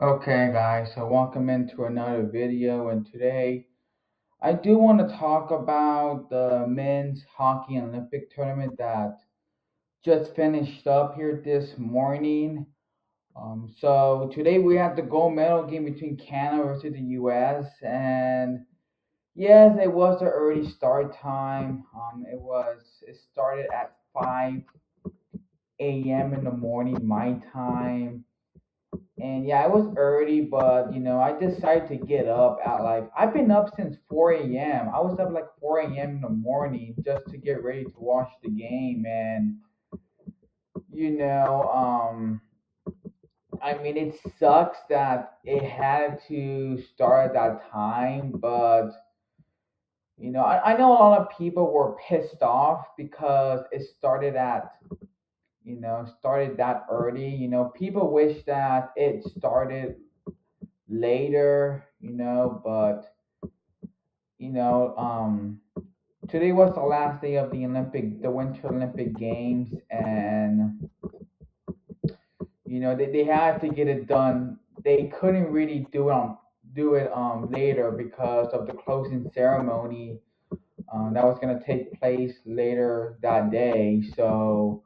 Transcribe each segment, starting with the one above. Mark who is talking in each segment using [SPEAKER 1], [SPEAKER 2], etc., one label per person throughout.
[SPEAKER 1] Okay, guys, so welcome into another video, and today I do want to talk about the men's hockey Olympic tournament that just finished up here this morning. So today we had the gold medal game between Canada versus the U.S. and yes, it was an early start time. It started at 5 a.m. in the morning my time. And yeah, it was early, but I decided to get up at I've been up since 4 a.m. I was up like 4 a.m. in the morning just to get ready to watch the game. And you know, um, I mean, it sucks that it had to start at that time, but I know a lot of people were pissed off because it started that early. People wish that it started later, but you know, um, today was the last day of the Winter Olympic Games, and they had to get it done. They couldn't really do it later because of the closing ceremony that was gonna take place later that day. So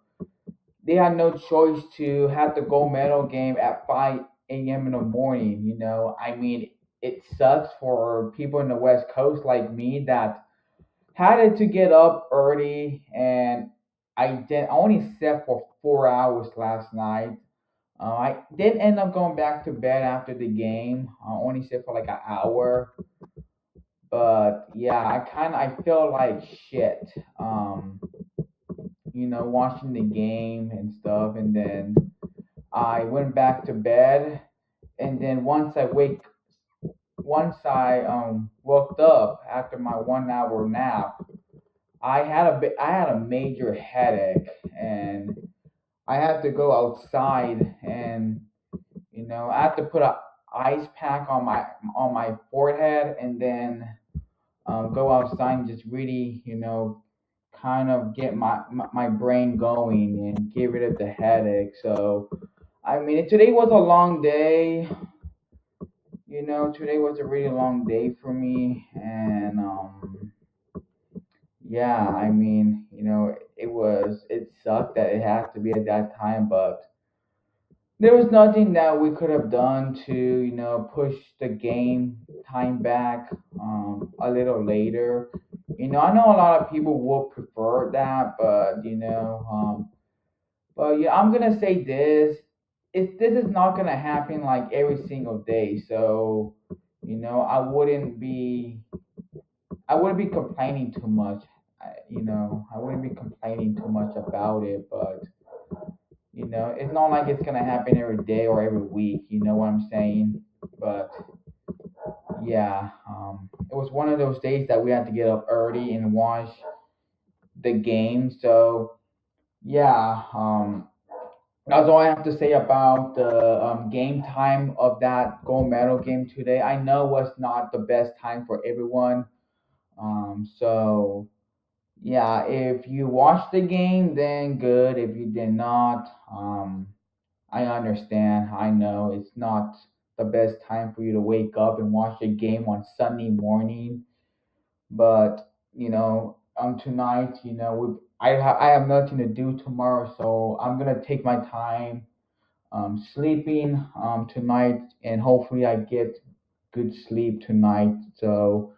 [SPEAKER 1] they had no choice to have the gold medal game at 5 a.m. in the morning. I mean, it sucks for people in the West Coast like me that had it to get up early, and I only slept for 4 hours last night. I did end up going back to bed after the game. I only slept for like an hour, but yeah, I feel like shit. Watching the game and stuff, and then I went back to bed, and then once I woke up after my 1 hour nap, I had a major headache, and I had to go outside, and I had to put a ice pack on my forehead, and then go outside and just really kind of get my brain going and get rid of the headache. So I mean, today was a long day. Today was a really long day for me, and yeah, I mean, it sucked that it had to be at that time, but there was nothing that we could have done to, push the game time back a little later. I know a lot of people would prefer that, but yeah, I'm gonna say this. This is not gonna happen like every single day. So, I wouldn't be complaining too much. I wouldn't be complaining too much about it, but it's not like it's gonna happen every day or every week. You know what I'm saying? But yeah, it was one of those days that we had to get up early and watch the game. So yeah, that's all I have to say about the game time of that gold medal game today. I know was not the best time for everyone. So yeah, if you watched the game, then good. If you did not, I understand. I know it's not the best time for you to wake up and watch a game on Sunday morning, but tonight, I have nothing to do tomorrow, so I'm gonna take my time sleeping tonight, and hopefully I get good sleep tonight, so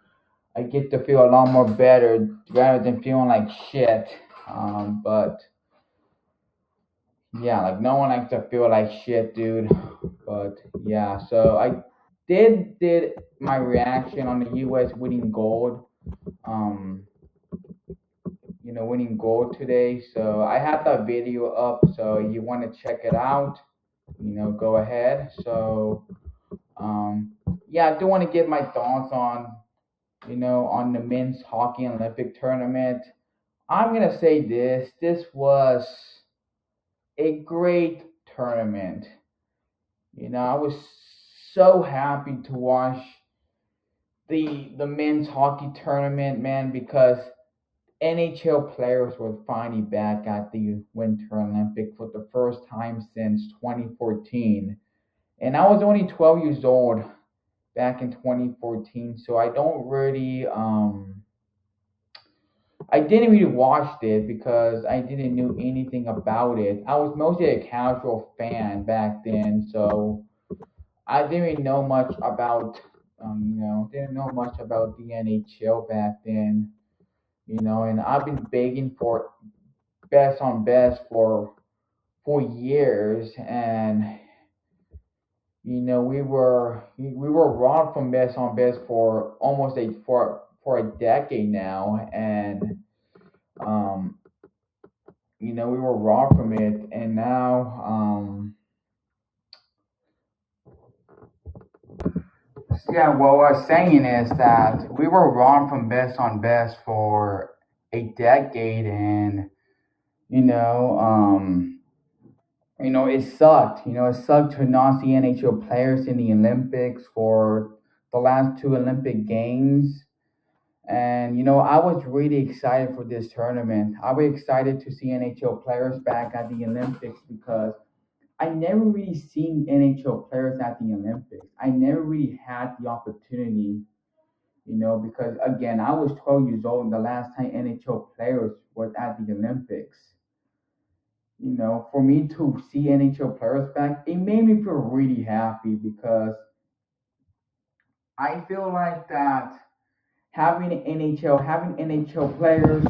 [SPEAKER 1] I get to feel a lot more better rather than feeling like shit. But yeah, like no one likes to feel like shit, dude. But yeah, so I did my reaction on the U.S. winning gold. Um, winning gold today. So I had that video up. So you want to check it out? Go ahead. So um, yeah, I do want to give my thoughts on the men's hockey Olympic tournament. I'm gonna say this. This was a great tournament. I was so happy to watch the men's hockey tournament, man, because NHL players were finally back at the Winter Olympic for the first time since 2014. and I was only 12 years old back in 2014, so I didn't really watch it because I didn't know anything about it. I was mostly a casual fan back then, so I didn't really know much about didn't know much about the NHL back then, and I've been begging for best on best for years, and we were wrong from best on best for almost a decade now, and um we were wrong from it, and now yeah, what I was saying is that we were wrong from best on best for a decade, and you know um it sucked. It sucked to not see NHL players in the Olympics for the last two Olympic games. And I was really excited for this tournament. I was excited to see NHL players back at the Olympics because I never really seen NHL players at the Olympics. I never really had the opportunity, because again, I was 12 years old the last time NHL players was at the Olympics. For me to see NHL players back, it made me feel really happy because I feel like that having NHL players.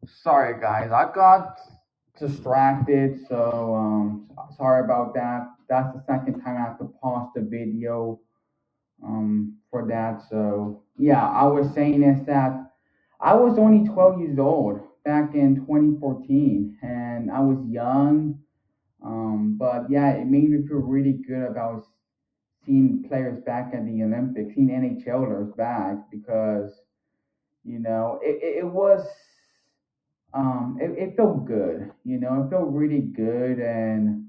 [SPEAKER 1] Sorry, guys, I got distracted, so sorry about that. That's the second time I have to pause the video for that. So yeah, I was saying is that I was only 12 years old back in 2014, and I was young. But yeah, it made me feel really good about seeing players back at the Olympics, seeing NHLers back because it was it felt good. It felt really good, and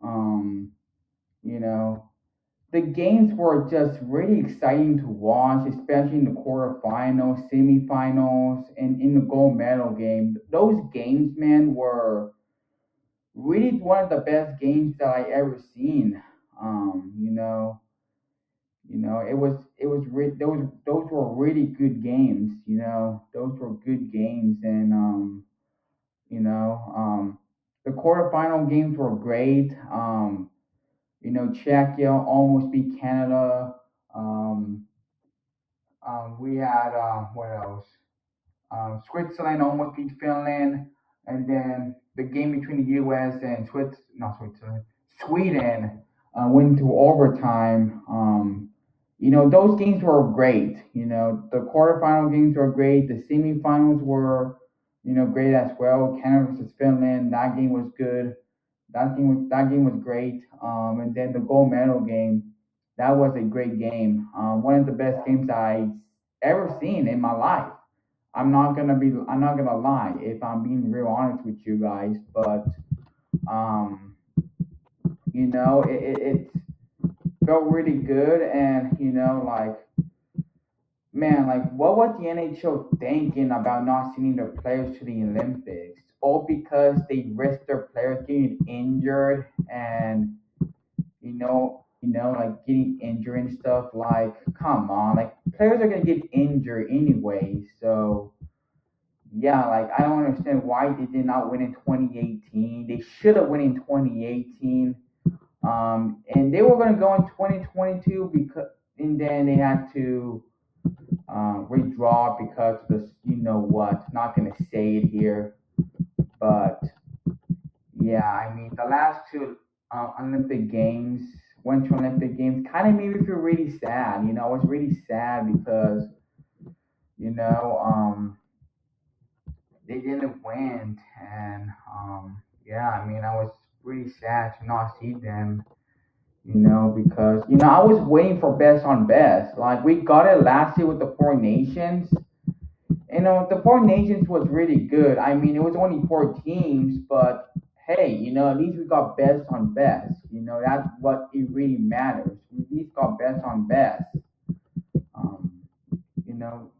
[SPEAKER 1] um, you know, the games were just really exciting to watch, especially in the quarterfinals, semifinals, and in the gold medal game. Those games, man, were really one of the best games that I ever seen. Um, you know, those were really good games. Those were good games, and you know, the quarterfinal games were great. Czechia almost beat Canada. Um, we had what else? Switzerland almost beat Finland, and then the game between the U.S. and not Switzerland, Sweden went to overtime. Those games were great. The quarterfinal games were great. The semifinals were, great as well. Canada versus Finland, that game was good. That game was great. And then the gold medal game, that was a great game. One of the best games I ever seen in my life. I'm not gonna lie if I'm being real honest with you guys, but um, it felt really good, and like, man, like, what was the NHL thinking about not sending their players to the Olympics? All because they risked their players getting injured, and like getting injured and stuff. Like, come on, like, players are gonna get injured anyway, so yeah, like, I don't understand why they did not win in 2018. They should have won in 2018. And they were going to go in 2022 and then they had to redraw because of this. You know what? Not going to say it here, but yeah, I mean, the last two Olympic Games, Winter Olympic Games, kind of made me feel really sad. I was really sad because you know they didn't win, and yeah, I mean, I was really sad to not see them. Because I was waiting for best on best. Like, we got it last year with the Four Nations. The Four Nations was really good. I mean, it was only four teams, but hey, at least we got best on best. That's what it really matters. We at least got best on best. Um, you know,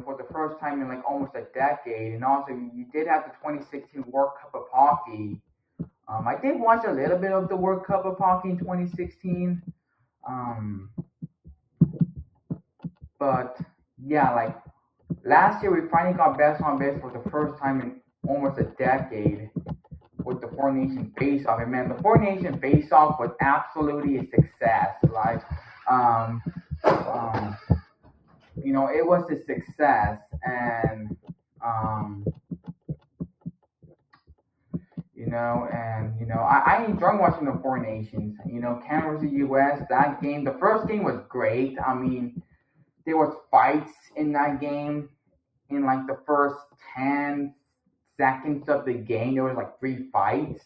[SPEAKER 1] for the first time in like almost a decade, and also you did have the 2016 World Cup of Hockey, I did watch a little bit of the World Cup of hockey in 2016. Um, but yeah, like last year we finally got best on best for the first time in almost a decade with the Four Nation Face Off. And man, the Four Nation Face Off was absolutely a success. Um, um, it was a success, and um, I enjoy watching the Four Nations. Canada versus U.S. That game, the first game was great. I mean, there was fights in that game. In like the first 10 seconds of the game, there was like three fights.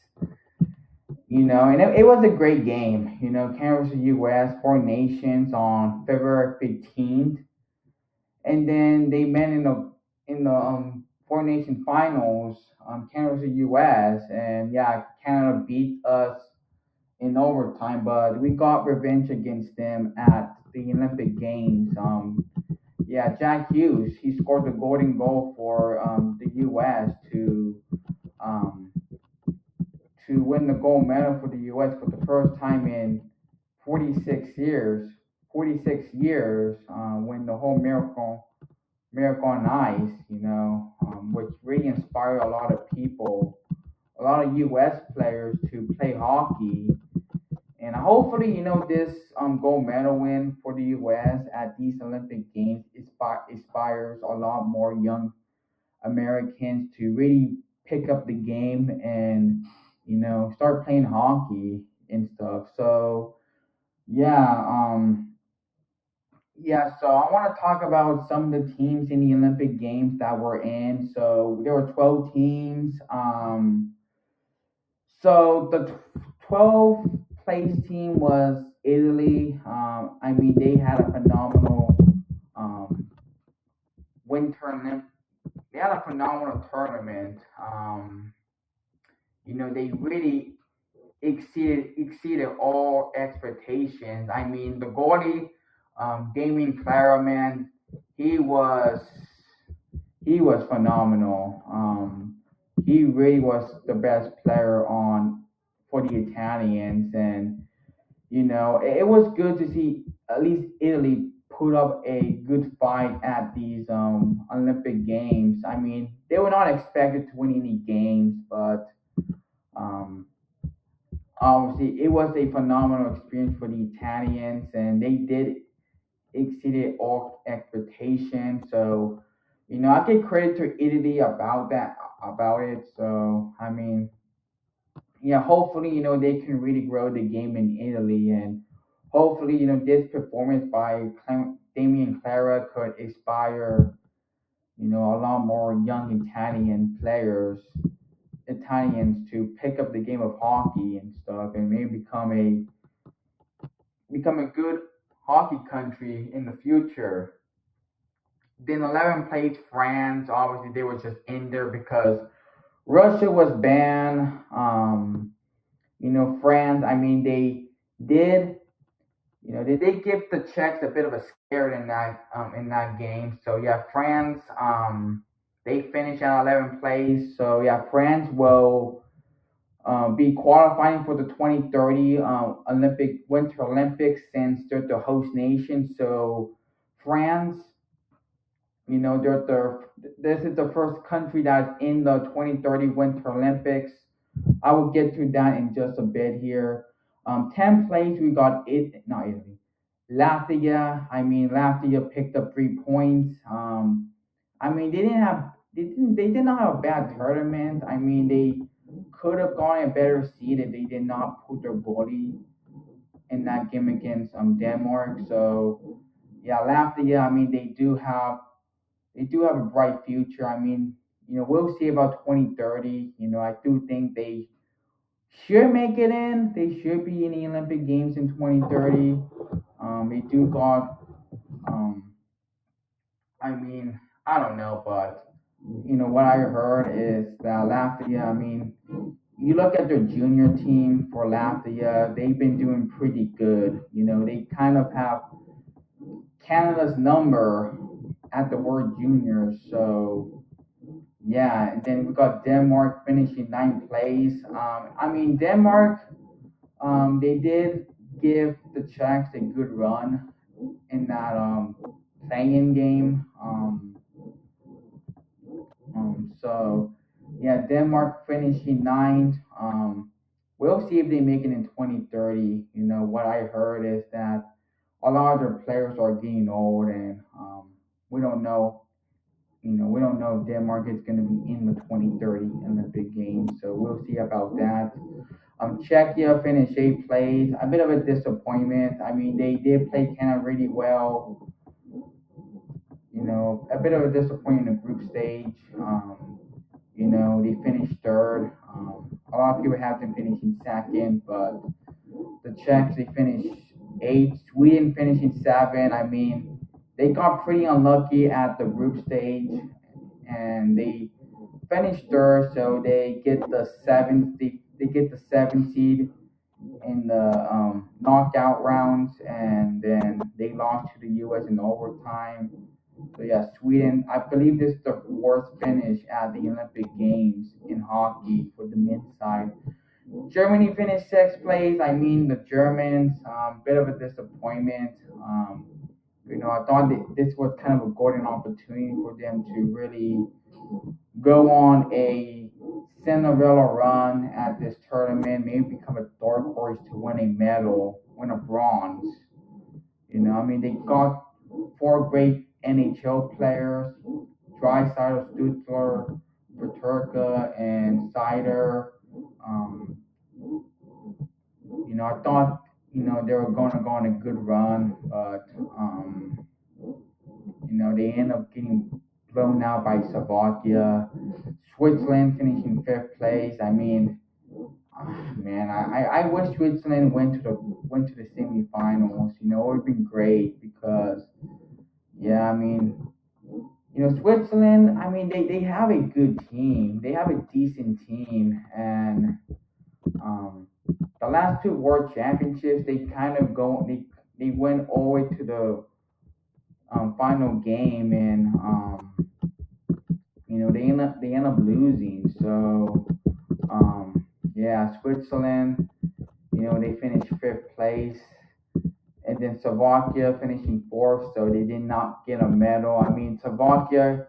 [SPEAKER 1] And it was a great game. Canada versus U.S. Four Nations on February 15th, and then they met in the Four Nation Finals, Canada versus U.S. And yeah, Canada beat us in overtime, but we got revenge against them at the Olympic Games. Yeah, Jack Hughes, he scored the golden goal for the U.S. Um, to win the gold medal for the U.S. for the first time in 46 years. 46 years, when the whole Miracle on Ice, which really inspired a lot of people, a lot of U.S. players to play hockey. And hopefully, this gold medal win for the U.S. at these Olympic Games inspires a lot more young Americans to really pick up the game and start playing hockey and stuff. So yeah, so I want to talk about some of the teams in the Olympic Games that were in. So there were 12 teams. So the 12th place team was Italy. I mean, they had a phenomenal um, winter Olymp- they had a phenomenal tournament. They really exceeded all expectations. I mean, the goalie, Damien Clara, man, he was he was phenomenal. He really was the best player on for the Italians, and it was good to see at least Italy put up a good fight at these Olympic Games. I mean, they were not expected to win any games, but um, obviously it was a phenomenal experience for the Italians, and they did exceeded all expectations. So, I give credit to Italy about it. So, I mean, yeah, hopefully, they can really grow the game in Italy, and hopefully, this performance by Damian Clara could inspire, a lot more young Italians to pick up the game of hockey and stuff, and maybe become a good hockey country in the future. Then 11 plays France. Obviously, they were just in there because Russia was banned. France. I mean, did. They did give the Czechs a bit of a scare in that game. So yeah, France. They finished at 11 plays. So yeah, France will be qualifying for the 2030 Winter Olympics since they're the host nation. So France, this is the first country that's in the 2030 Winter Olympics. I will get to that in just a bit here. 10 plays, we got it, not Italy. Latvia, I mean, Latvia picked up 3 points. I mean, they did not have a bad tournament. I mean, they could have gone a better seed if they did not put their goalie in that game against Denmark. So yeah, Latvia, I mean, they do have a bright future. I mean, we'll see about 2030. I do think they should make it in. They should be in the Olympic Games in 2030. They do got, um, I mean, I don't know, but what I heard is that Latvia. I mean, you look at their junior team for Latvia, they've been doing pretty good. They kind of have Canada's number at the word junior. So Yeah, and then we got Denmark finishing ninth place. I mean, Denmark, they did give the Czechs a good run in that playing game. So yeah, Denmark finishing ninth. We'll see if they make it in 2030. You know, what I heard is that a lot of their players are getting old, and we don't know. You know, we don't know if Denmark is going to be in the 2030 Olympic Games, so we'll see about that. Czechia finished eighth place. A bit of a disappointment. I mean, they did play Canada really well. You know, a bit of a disappointment in the group stage. They finished third. A lot of people have them finishing second, but the Czechs, they finished eighth. Sweden finishing seven. I mean, they got pretty unlucky at the group stage, and they finished third, so they get the seventh. They get the seventh seed in the knockout rounds, and then they lost to the U.S. in overtime. So yeah, Sweden. I believe this is the worst finish at the Olympic Games in hockey for the men's side. Germany finished sixth place. I mean, the Germans, bit of a disappointment. I thought that this was kind of a golden opportunity for them to really go on a Cinderella run at this tournament, maybe become a dark horse to win a medal, win a bronze. I mean, they got four great NHL players: Draisaitl, Stutzler, Paterka, and Sider. Um, I thought they were going to go on a good run, but they end up getting blown out by Slovakia. Switzerland finishing fifth place. I mean, man, I wish Switzerland went to the semifinals. It would have been great because yeah, I mean, Switzerland. I mean, they have a good team. They have a decent team, and um, the last two World Championships, they kind of go. They went all the way to the final game, and they end up losing. So yeah, Switzerland. They finished fifth place, and then Slovakia finishing fourth, so they did not get a medal. I mean, Slovakia.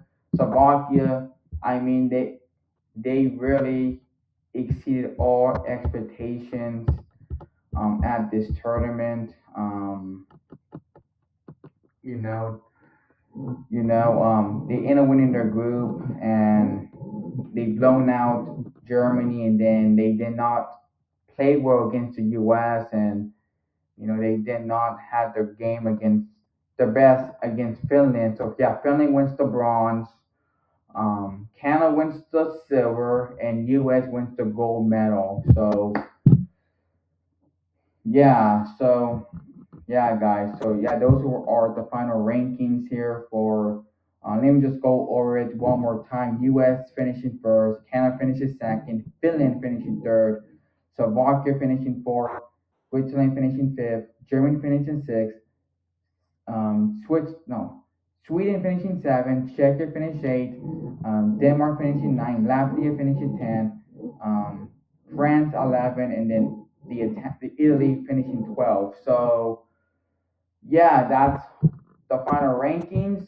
[SPEAKER 1] I mean, they really exceeded all expectations at this tournament. You know, they end up winning their group, and they blown out Germany, and then they did not play well against the U.S. and they did not have their game against the best against Finland. So yeah, Finland wins the bronze. Canada wins the silver, and U.S. wins the gold medal. So yeah, so yeah, guys. So yeah, those are the final rankings here for. Let me just go over it one more time. U.S. finishing first, Canada finishes second, Finland finishing third, Slovakia finishing fourth, Switzerland finishing fifth, Germany finishing sixth, Sweden finishing seventh, Czechia finished eighth, Denmark finishing ninth, Latvia finishing 10th, France 11, and then the Italy finishing 12. So yeah, that's the final rankings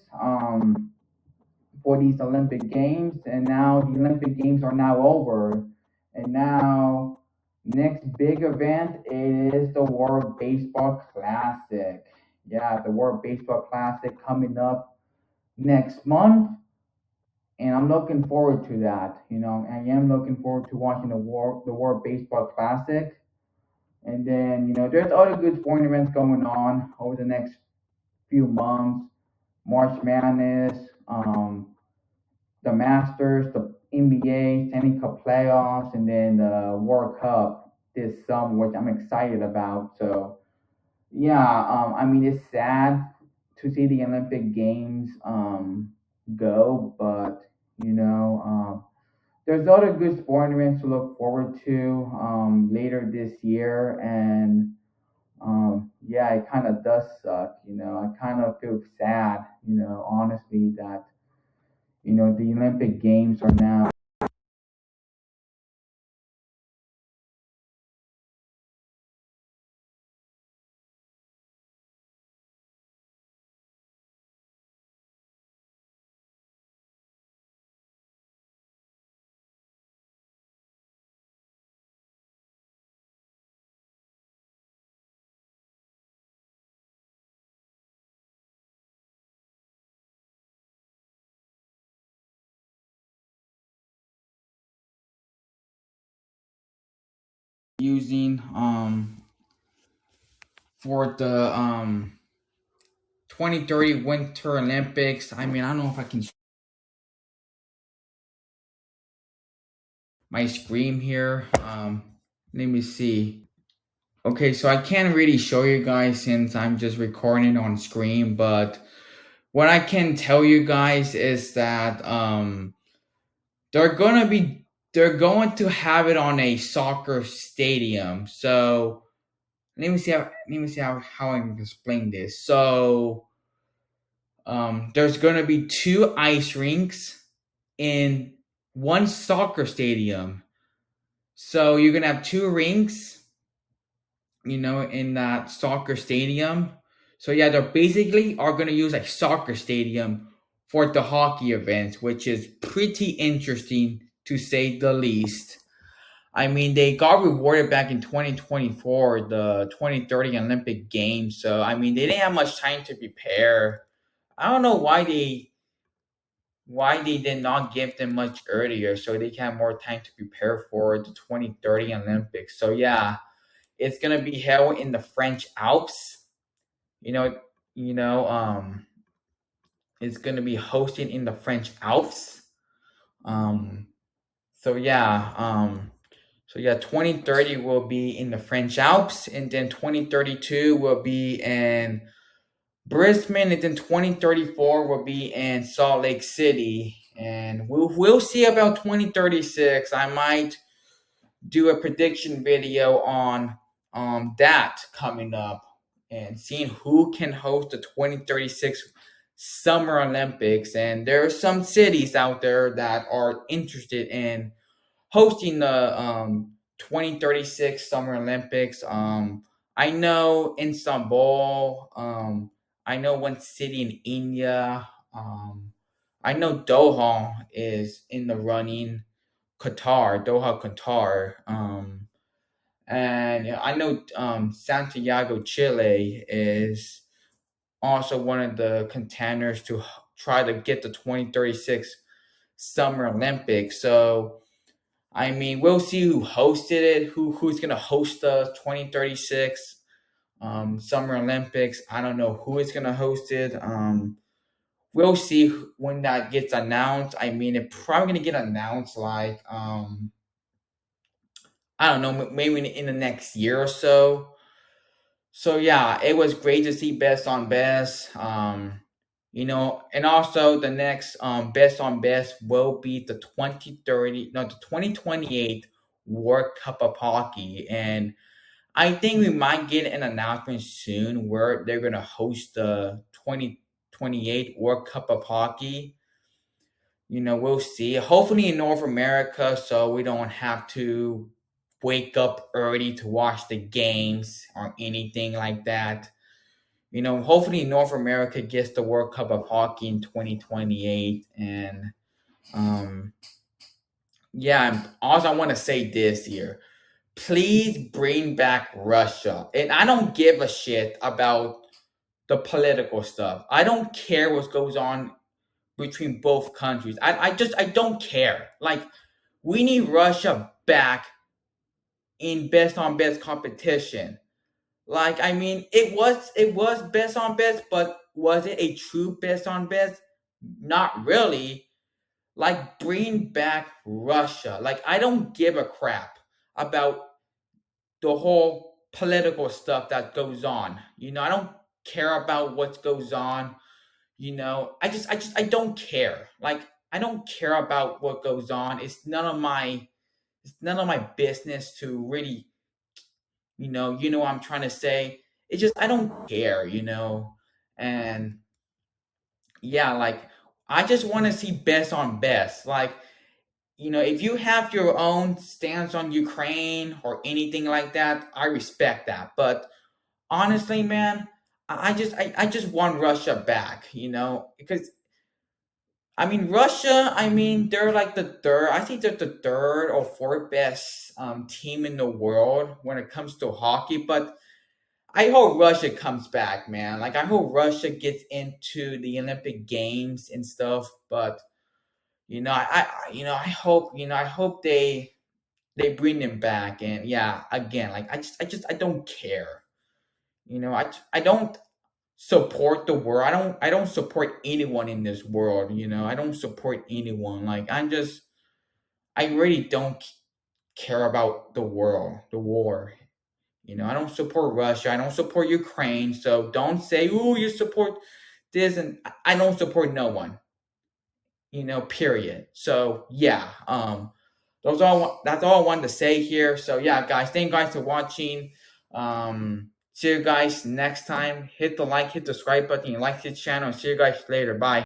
[SPEAKER 1] for these Olympic Games. And now the Olympic Games are now over. And now, next big event is the World Baseball Classic. Yeah, the World Baseball Classic coming up next month. And I'm looking forward to that. I am looking forward to watching the World Baseball Classic. And then, there's other good sporting events going on over the next few months. March Madness, the Masters, the NBA, Stanley Cup playoffs, and then the World Cup this summer, which I'm excited about. So yeah, I mean it's sad to see the Olympic Games go, but there's other good sporting events to look forward to later this year, and yeah, it kind of does suck. I kind of feel sad, honestly, that the Olympic Games are now using for the 2030 Winter Olympics. I mean, I don't know if I can my screen here. Let me see. Okay, so I can't really show you guys since I'm just recording on screen, but what I can tell you guys is that they're gonna be they're going to have it on a soccer stadium. So let me see how I can explain this. So there's gonna be two ice rinks in one soccer stadium. So you're gonna have two rinks, in that soccer stadium. So yeah, they're basically are gonna use like soccer stadium for the hockey events, which is pretty interesting to say the least. I mean, they got rewarded back in 2024, the 2030 Olympic Games. So I mean, they didn't have much time to prepare. I don't know why they did not give them much earlier, so they can have more time to prepare for the 2030 Olympics. So yeah, it's gonna be held in the French Alps. You know, you know, it's gonna be hosted in the French Alps. Um, so yeah, 2030 will be in the French Alps, and then 2032 will be in Brisbane, and then 2034 will be in Salt Lake City. And we'll see about 2036. I might do a prediction video on that coming up and seeing who can host the 2036 Summer Olympics. And there are some cities out there that are interested in hosting the 2036 Summer Olympics. I know Istanbul. I know one city in India. I know Doha is in the running. Doha, Qatar. And I know Santiago, Chile is also one of the contenders to try to get the 2036 Summer Olympics. So I mean, we'll see who hosted it, who's gonna host the 2036 Summer Olympics. I don't know who is gonna host it. We'll see when that gets announced. I mean, it's probably gonna get announced like I don't know, maybe in the next year or so. So yeah, it was great to see Best on Best. And also the next Best on Best will be the 2030, no, the 2028 World Cup of Hockey. And I think we might get an announcement soon where they're gonna host the 2028 World Cup of Hockey. We'll see. Hopefully in North America, so we don't have to wake up early to watch the games or anything like that. Hopefully North America gets the World Cup of Hockey in 2028. And um, yeah, and also I want to say this here. Please bring back Russia. And I don't give a shit about the political stuff. I don't care what goes on between both countries. I don't care. Like, we need Russia back in best on best competition. Like, I mean, it was best on best, but was it a true best on best? Not really. Like, bring back Russia. Like, I don't give a crap about the whole political stuff that goes on. I don't care about what goes on. I don't care. Like, I don't care about what goes on. It's none of my business to really, what I'm trying to say. It's just I don't care. And yeah, like I just want to see best on best. Like, if you have your own stance on Ukraine or anything like that, I respect that. But honestly, man, I just want Russia back, because I mean Russia, I mean they're like the third, I think they're the third or fourth best team in the world when it comes to hockey. But I hope Russia comes back, man. Like I hope Russia gets into the Olympic Games and stuff. But I hope they bring them back. And yeah, again, like I don't care. I don't support the world. I don't support anyone in this world. I don't support anyone. Like I really don't care about the world, the war. I don't support Russia. I don't support Ukraine. So don't say, "Ooh, you support this," and I don't support no one. Period. So yeah, that's all I wanted to say here. So yeah, guys, thank you guys for watching. See you guys next time. Hit the like, hit the subscribe button, like this channel. See you guys later. Bye.